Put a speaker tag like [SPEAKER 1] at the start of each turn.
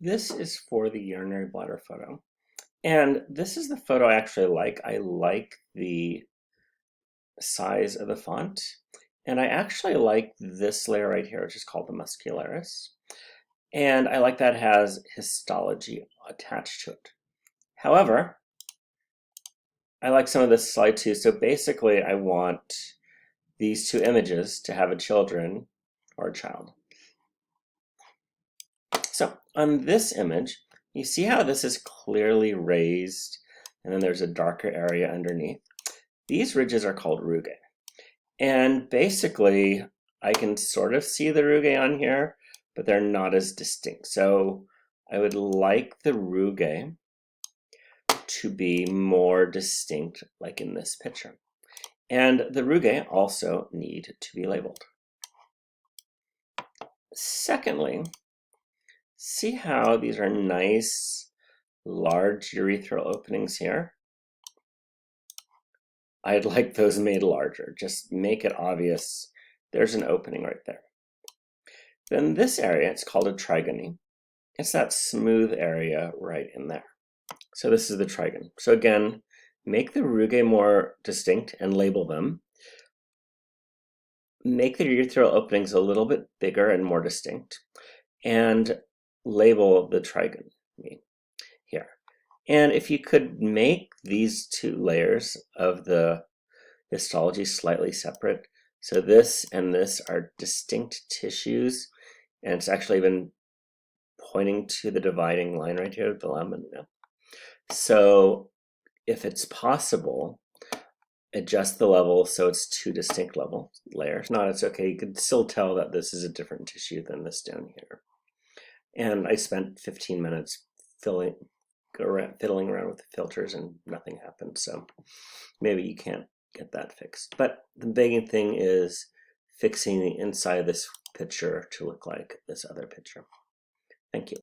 [SPEAKER 1] This is for the urinary bladder photo. And this is the photo I actually like. I like the size of the font. And I actually like this layer right here, which is called the muscularis. And I like that it has histology attached to it. However, I like some of this slide too. So basically, I want these two images to have a children or a child. So on this image, you see how this is clearly raised and then there's a darker area underneath. These ridges are called rugae. And basically, I can sort of see the rugae on here, but they're not as distinct. So I would like the rugae to be more distinct, like in this picture. And the rugae also need to be labeled. Secondly, see how these are nice, large urethral openings here? I'd like those made larger. Just make it obvious there's an opening right there. Then this area, it's called a trigony. It's that smooth area right in there. So this is the trigone. So again, make the rugae more distinct and label them. Make the urethral openings a little bit bigger and more distinct, and label the trigone here. And if you could make these two layers of the histology slightly separate, so this and this are distinct tissues, and it's actually even pointing to the dividing line right here, the lamina. So if it's possible, adjust the level so it's two distinct level layers. If not, it's okay. You can still tell that this is a different tissue than this down here. And I spent 15 minutes fiddling around with the filters and nothing happened. So maybe you can't get that fixed. But the big thing is fixing the inside of this picture to look like this other picture. Thank you.